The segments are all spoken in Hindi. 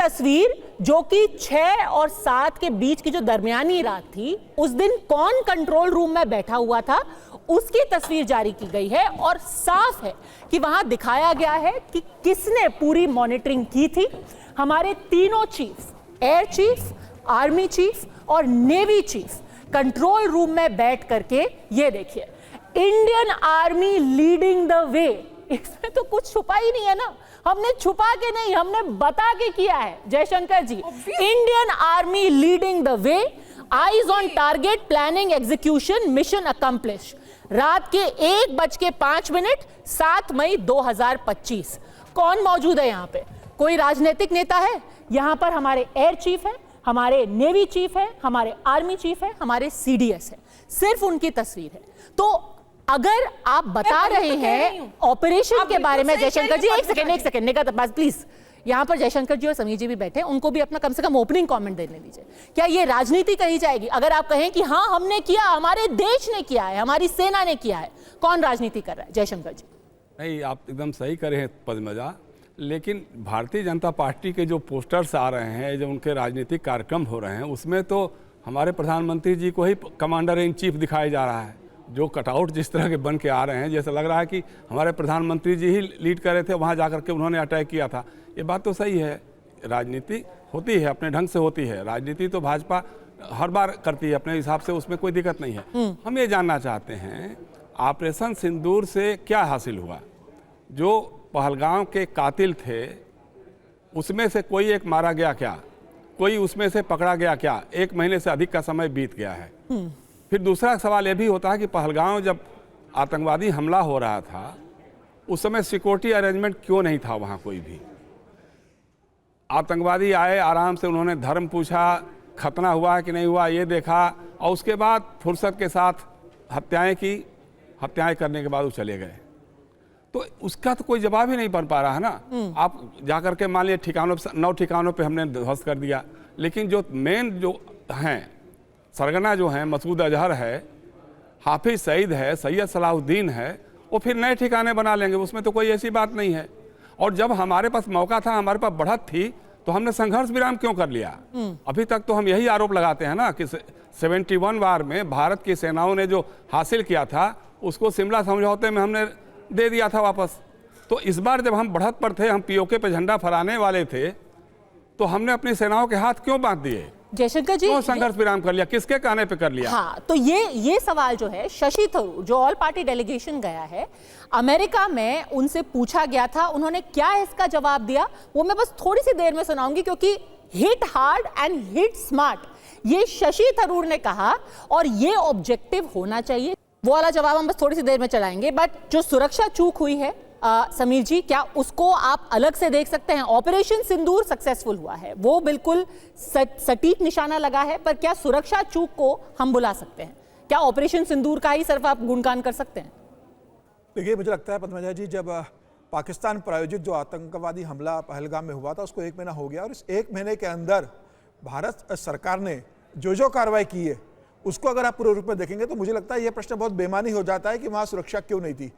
तस्वीर जो कि 6 और 7 के बीच की जो दरमियानी रात थी, उस दिन कौन कंट्रोल रूम में बैठा हुआ था, उसकी तस्वीर जारी की गई है और साफ है कि वहां दिखाया गया है कि किसने पूरी मॉनिटरिंग की थी। हमारे तीनों chief, air chief, army chief और नेवी चीफ कंट्रोल रूम में बैठ करके, ये देखिए, इंडियन आर्मी लीडिंग द वे। इसमें तो कुछ छुपा ही नहीं है ना, हमने छुपा के नहीं, हमने बता के किया है Jaishankar ji. Indian army leading the way, eyes on target, planning, execution, mission accomplish. रात के 1:05, 7 मई 2025। कौन मौजूद है यहाँ पे? कोई राजनीतिक नेता है? यहाँ पर हमारे एयर चीफ है, हमारे नेवी चीफ है, हमारे आर्मी चीफ है, हमारे सीडीएस है, सिर्फ उनकी तस्वीर है। तो अगर आप बता रहे हैं ऑपरेशन के बारे में, जयशंकर जी एक सेकंड निकात अब्बास प्लीज, यहां पर जयशंकर जी और समीर जी भी बैठे हैं, उनको भी अपना कम से कम ओपनिंग कमेंट देने दीजिए। क्या ये राजनीति कही जाएगी अगर आप कहें कि हाँ हमने किया, हमारे देश ने किया है, हमारी सेना ने किया है? कौन राजनीति कर रहा है? जयशंकर जी। नहीं, आप एकदम सही करे हैं पद्मजा, लेकिन भारतीय जनता पार्टी के जो पोस्टर्स आ रहे हैं, जो उनके राजनीतिक कार्यक्रम हो रहे हैं, उसमें तो हमारे प्रधानमंत्री जी को ही कमांडर इन चीफ दिखाया जा रहा है। जो कटआउट जिस तरह के बन के आ रहे हैं, जैसा लग रहा है कि हमारे प्रधानमंत्री जी ही लीड कर रहे थे, वहाँ जा के उन्होंने अटैक किया था। ये बात तो सही है, राजनीति होती है, अपने ढंग से होती है। राजनीति तो भाजपा हर बार करती है अपने हिसाब से, उसमें कोई दिक्कत नहीं है। हम ये जानना चाहते हैं ऑपरेशन सिंदूर से क्या हासिल हुआ? जो पहलगाम के कातिल थे उसमें से कोई एक मारा गया क्या? कोई उसमें से पकड़ा गया क्या? 1 महीने से अधिक का समय बीत गया है। फिर दूसरा सवाल यह भी होता है कि पहलगाम जब आतंकवादी हमला हो रहा था, उस समय सिक्योरिटी अरेंजमेंट क्यों नहीं था वहाँ? कोई भी आतंकवादी आए, आराम से उन्होंने धर्म पूछा, खतना हुआ कि नहीं हुआ ये देखा, और उसके बाद फुर्सत के साथ हत्याएं की। हत्याएं करने के बाद वो चले गए। तो उसका तो कोई जवाब ही नहीं बन पा रहा है ना। आप जाकर के मान लिया ठिकानों, 9 ठिकानों पे हमने ध्वस्त कर दिया, लेकिन जो मेन जो हैं सरगना जो हैं, मसूद अजहर है, हाफिज सईद है, सैयद सलाहुद्दीन है, वो फिर नए ठिकाने बना लेंगे, उसमें तो कोई ऐसी बात नहीं है। और जब हमारे पास मौका था, हमारे पास बढ़त थी, तो हमने संघर्ष विराम क्यों कर लिया? अभी तक तो हम यही आरोप लगाते हैं ना कि 71 वार में भारत की सेनाओं ने जो हासिल किया था, उसको शिमला समझौते में हमने दे दिया था वापस। तो इस बार जब हम बढ़त पर थे, हम पीओके पे झंडा फहराने वाले थे, तो हमने अपनी सेनाओं के हाथ क्यों बांध दिए? जयशंकर जी, क्यों संघर्ष विराम कर लिया? किसके कहने पे कर लिया? हाँ, तो ये सवाल जो है, शशि थरूर जो ऑल पार्टी डेलीगेशन गया है अमेरिका में, उनसे पूछा गया था, उन्होंने क्या इसका जवाब दिया वो मैं बस थोड़ी सी देर में सुनाऊंगी, क्योंकि hit hard and hit smart ये शशि थरूर ने कहा और ये ऑब्जेक्टिव होना चाहिए। वो वाला जवाब हम बस थोड़ी सी देर में चलाएंगे। बट जो सुरक्षा चूक हुई है समीर जी, क्या उसको आप अलग से देख सकते हैं? ऑपरेशन सिंदूर सक्सेसफुल हुआ है, वो बिल्कुल सटीक निशाना लगा है, पर क्या सुरक्षा चूक को हम बुला सकते हैं? क्या ऑपरेशन सिंदूर का ही सिर्फ आप गुणगान कर सकते हैं? देखिए, मुझे लगता है पद्मजा जी, जब पाकिस्तान प्रायोजित जो आतंकवादी हमला पहलगाम में हुआ था, उसको 1 महीना हो गया, और इस 1 महीने के अंदर भारत सरकार ने जो कार्रवाई की है, उसको अगर आप पूरे रूप में देखेंगे तो मुझे लगता है यह प्रश्न बहुत बेमानी हो जाता है कि वहाँ सुरक्षा क्यों नहीं थी।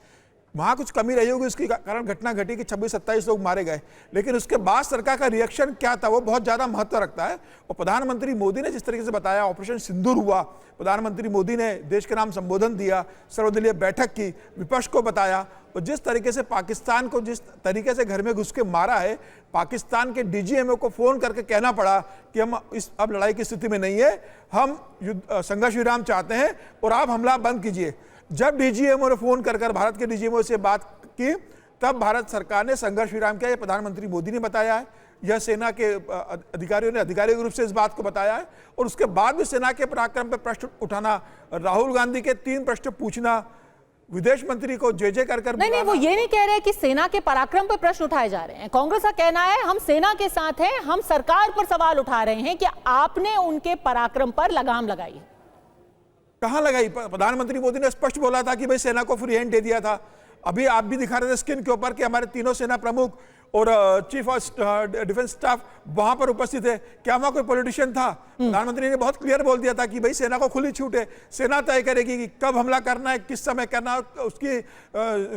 वहाँ कुछ कमी रही होगी, उसके कारण घटना घटी कि 26-27 लोग मारे गए, लेकिन उसके बाद सरकार का रिएक्शन क्या था वो बहुत ज़्यादा महत्व रखता है। और प्रधानमंत्री मोदी ने जिस तरीके से बताया, ऑपरेशन सिंदूर हुआ, प्रधानमंत्री मोदी ने देश के नाम संबोधन दिया, सर्वदलीय बैठक की, विपक्ष को बताया, और जिस तरीके से पाकिस्तान को जिस तरीके से घर में घुस के मारा है, पाकिस्तान के डीजीएमओ को फ़ोन करके कहना पड़ा कि हम अब लड़ाई की स्थिति में नहीं है, हम संघर्ष विराम चाहते हैं और आप हमला बंद कीजिए। जब डीजीएमओ ने फोन कर भारत के डीजीएमओ से बात की, तब भारत सरकार ने संघर्ष विराम किया। यह प्रधानमंत्री मोदी ने बताया है, यह सेना के अधिकारियों ने आधिकारिक रूप से इस बात को बताया है। और उसके बाद भी सेना के पराक्रम पर प्रश्न उठाना, राहुल गांधी के 3 प्रश्न पूछना, विदेश मंत्री को जे कर नहीं, वो ये नहीं कह रहे कि सेना के पराक्रम पर प्रश्न उठाए जा रहे हैं। कांग्रेस का कहना है हम सेना के साथ हैं, हम सरकार पर सवाल उठा रहे हैं कि आपने उनके पराक्रम पर लगाम लगाई है। कहां लगाई? प्रधानमंत्री मोदी ने स्पष्ट बोला था कि भाई सेना को फ्री हैंड दे दिया था। अभी आप भी दिखा रहे थे स्क्रीन के ऊपर कि हमारे तीनों सेना प्रमुख और चीफ ऑफ डिफेंस स्टाफ वहां पर उपस्थित है। क्या वहां कोई पॉलिटिशियन था? प्रधानमंत्री ने बहुत क्लियर बोल दिया था कि भाई सेना को खुली छूट है, सेना तय करेगी कि कब हमला करना है, किस समय करना है, उसकी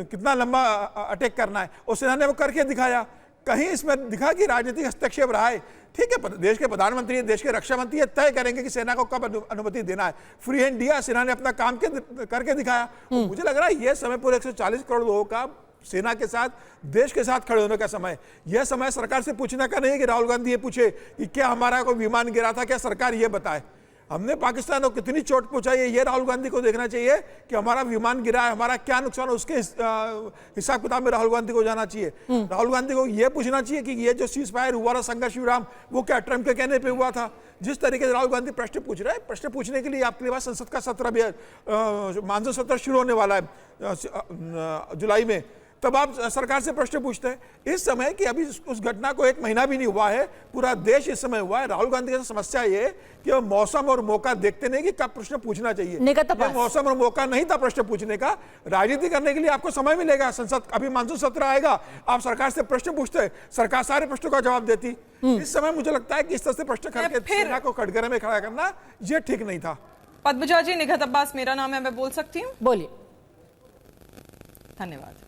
कितना लंबा अटैक करना है, और सेना ने वो करके दिखाया। कहीं इसमें दिखा कि राजनीतिक हस्तक्षेप रहा है? ठीक है, देश के प्रधानमंत्री, देश के रक्षा मंत्री ये तय करेंगे कि सेना को कब अनुमति देना है। फ्री हैंड दिया, सेना ने अपना काम करके दिखाया। मुझे लग रहा है यह समय पूरे 140 करोड़ लोगों का सेना के साथ, देश के साथ खड़े होने का समय। यह समय सरकार से पूछने का नहीं है कि राहुल गांधी ये पूछे कि क्या हमारा कोई विमान गिरा था, क्या सरकार ये बताए हमने पाकिस्तान को कितनी चोट पहुंचाई है। ये राहुल गांधी को देखना चाहिए कि हमारा विमान गिरा है, हमारा क्या नुकसान है, उसके हिसाब किताब में राहुल गांधी को जाना चाहिए। राहुल गांधी को यह पूछना चाहिए कि ये जो सीज फायर हुआ था, संघर्ष विराम, वो क्या ट्रंप के कहने पे हुआ था। जिस तरीके से राहुल गांधी प्रश्न पूछ रहे हैं, प्रश्न पूछने के लिए आपके पास संसद का सत्र भी, मानसून सत्र शुरू होने वाला है जुलाई में, तब आप सरकार से प्रश्न पूछते हैं। इस समय कि अभी उस घटना को 1 महीना भी नहीं हुआ है, पूरा देश इस समय हुआ है। राहुल गांधी की समस्या ये कि वो मौसम और मौका देखते नहीं कि कब प्रश्न पूछना चाहिए। ये मौसम और मौका नहीं था प्रश्न पूछने का। राजनीति करने के लिए आपको समय मिलेगा, संसद अभी मानसून सत्र आएगा, आप सरकार से प्रश्न पूछते, सरकार सारे प्रश्नों का जवाब देती। इस समय मुझे लगता है कि इस तरह से प्रश्न करके सेना को कटघरे में खड़ा करना ये ठीक नहीं था। पद्मजा जी, निघत अब्बास मेरा नाम है, मैं बोल सकती हूँ? बोलिए। धन्यवाद।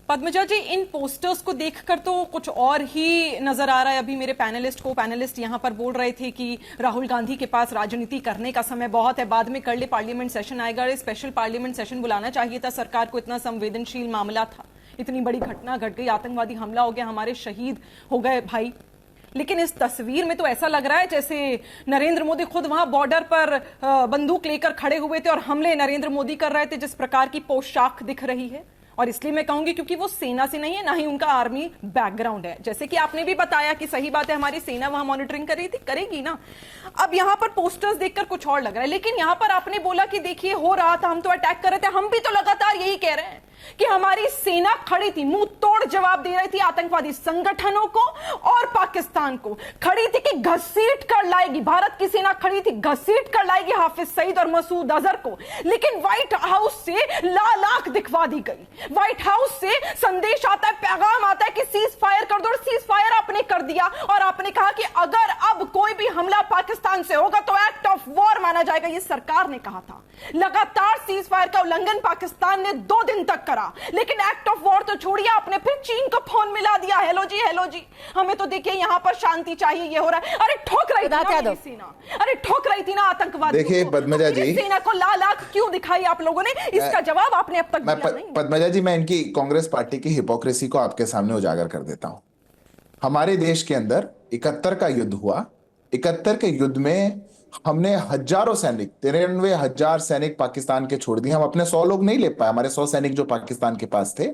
पद्मजा जी, इन पोस्टर्स को देखकर तो कुछ और ही नजर आ रहा है। अभी मेरे पैनलिस्ट यहां पर बोल रहे थे कि राहुल गांधी के पास राजनीति करने का समय बहुत है, बाद में कर ले, पार्लियामेंट सेशन आएगा। स्पेशल पार्लियामेंट सेशन बुलाना चाहिए था सरकार को, इतना संवेदनशील मामला था, इतनी बड़ी घटना घट गई, आतंकवादी हमला हो गया, हमारे शहीद हो गए भाई। लेकिन इस तस्वीर में तो ऐसा लग रहा है जैसे नरेंद्र मोदी खुद वहां बॉर्डर पर बंदूक लेकर खड़े हुए थे और हमले नरेंद्र मोदी कर रहे थे, जिस प्रकार की पोशाक दिख रही है। और इसलिए मैं कहूंगी क्योंकि वो सेना से नहीं है, ना ही उनका आर्मी बैकग्राउंड है। जैसे कि आपने भी बताया कि सही बात है, हमारी सेना वहां मॉनिटरिंग कर रही थी, करेगी ना। अब यहां पर पोस्टर्स देखकर कुछ और लग रहा है, लेकिन यहां पर आपने बोला कि देखिए हो रहा था, हम तो अटैक कर रहे थे। हम भी तो लगातार यही कह रहे हैं कि हमारी सेना खड़ी थी, मुंह तोड़ जवाब दे रही थी आतंकवादी संगठनों को और पाकिस्तान को। खड़ी थी कि घसीट कर लाएगी, भारत की सेना खड़ी थी घसीट कर लाएगी हाफिज सईद और मसूद अजहर को। लेकिन व्हाइट हाउस से लाल आंख दिखवा दी गई। व्हाइट हाउस से संदेश आता है, पैगाम आता है कि सीज फायर कर दो, और सीज फायर आपने कर दिया। और आपने कहा कि अगर अब कोई भी हमला पाकिस्तान से होगा तो एक्ट ऑफ वॉर माना जाएगा। यह सरकार ने कहा था। लगातार सीज फायर का उल्लंघन पाकिस्तान ने 2 दिन तक करा, लेकिन एक्ट ऑफ वॉर तो छोड़िए, आपने फिर चीन को फोन मिला दिया, हेलो जी हमें तो देखिए यहां पर शांति चाहिए, ये हो रहा है। अरे ठोक रही थी ना सेना, अरे ठोक रही थी ना आतंकवाद। देखिए पद्मजा जी, सेना को लाल आंख क्यों दिखाई आप लोगों ने, इसका जवाब आपने अब तक दिया नहीं। पद्मजा जी, मैं इनकी कांग्रेस पार्टी की हिपोक्रेसी को आपके सामने उजागर कर देता हूं। हमारे देश के अंदर 71 का युद्ध हुआ। 71 के युद्ध में हमने हजारों सैनिक, 93,000 सैनिक पाकिस्तान के छोड़ दिए। हम अपने 100 लोग नहीं ले पाए, हमारे 100 सैनिक जो पाकिस्तान के पास थे,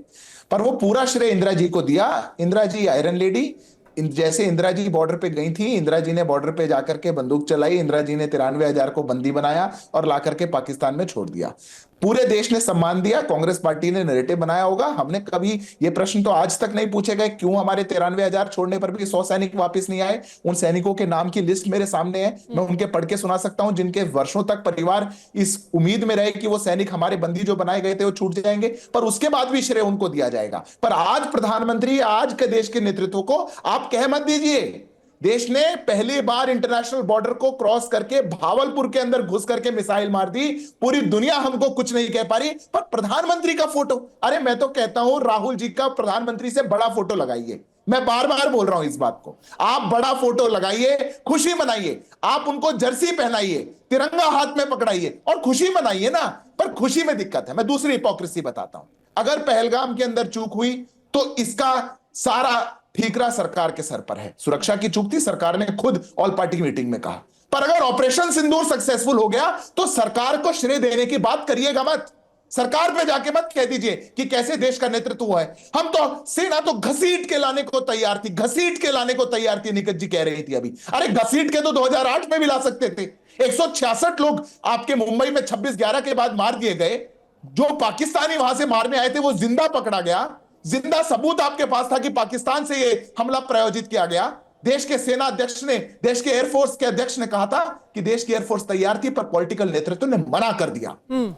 पर वो पूरा श्रेय इंदिरा जी को दिया। इंदिरा जी आयरन लेडी, जैसे इंदिरा जी बॉर्डर पे गई थी, इंदिरा जी ने बॉर्डर पे जाकर के बंदूक चलाई, इंदिरा जी ने 93,000 को बंदी बनाया और ला करके पाकिस्तान में छोड़ दिया। पूरे देश ने सम्मान दिया। कांग्रेस पार्टी ने नैरेटिव बनाया होगा। हमने कभी ये प्रश्न तो आज तक नहीं पूछे गए क्यों हमारे 93,000 छोड़ने पर भी 100 सैनिक वापस नहीं आए। उन सैनिकों के नाम की लिस्ट मेरे सामने है, मैं उनके पढ़ के सुना सकता हूं, जिनके वर्षों तक परिवार इस उम्मीद में रहे कि वो सैनिक हमारे बंदी जो बनाए गए थे वो छूट जाएंगे, पर उसके बाद भी श्रेय उनको दिया जाएगा। पर आज प्रधानमंत्री, आज के देश के नेतृत्व को आप कह मत दीजिए। देश ने पहली बार इंटरनेशनल बॉर्डर को क्रॉस करके भावलपुर के अंदर घुस करके मिसाइल मार दी। पूरी दुनिया हमको कुछ नहीं कह पा रही, पर प्रधानमंत्री का फोटो, अरे मैं तो कहता हूं राहुल जी का प्रधानमंत्री से बड़ा फोटो लगाइए। मैं बार बार बोल रहा हूं इस बात को, आप बड़ा फोटो लगाइए, खुशी मनाइए, आप उनको जर्सी पहनाइए, तिरंगा हाथ में पकड़ाइए और खुशी मनाइए ना। पर खुशी में दिक्कत है। मैं दूसरी हिपोक्रेसी बताता हूं। अगर पहलगाम के अंदर चूक हुई तो इसका सारा ठीकरा सरकार के सर पर है। सुरक्षा की चूक थी, सरकार ने खुद ऑल पार्टी मीटिंग में कहा। पर अगर ऑपरेशन सिंदूर सक्सेसफुल हो गया तो सरकार को श्रेय देने की बात करिएगा मत। सरकार पे जाके मत कह दीजिए कि कैसे देश का नेतृत्व हुआ है। हम तो सेना तो घसीट के लाने को तैयार थी, घसीट के लाने को तैयार थी, निकट जी कह रही थी अभी। अरे घसीट के तो 2008 में भी ला सकते थे। 166 लोग आपके मुंबई में 26/11 के बाद मार दिए गए। जो पाकिस्तानी वहां से मारने आए थे वो जिंदा पकड़ा गया। जिंदा सबूत आपके पास था कि पाकिस्तान से ये हमला प्रायोजित किया गया। देश के सेना अध्यक्ष ने, देश के एयरफोर्स के अध्यक्ष ने कहा था कि देश की एयरफोर्स तैयार थी, पर पॉलिटिकल नेतृत्व ने मना कर दिया।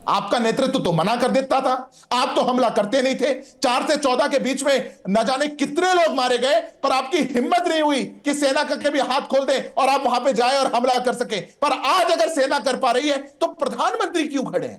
आपका नेतृत्व तो मना कर देता था, आप तो हमला करते नहीं थे। 4 से 14 के बीच में न जाने कितने लोग मारे गए, पर आपकी हिम्मत नहीं हुई कि सेना का कभी हाथ खोल दे और आप वहां पे जाए और हमला कर सके। पर आज अगर सेना कर पा रही है तो प्रधानमंत्री क्यों खड़े हैं?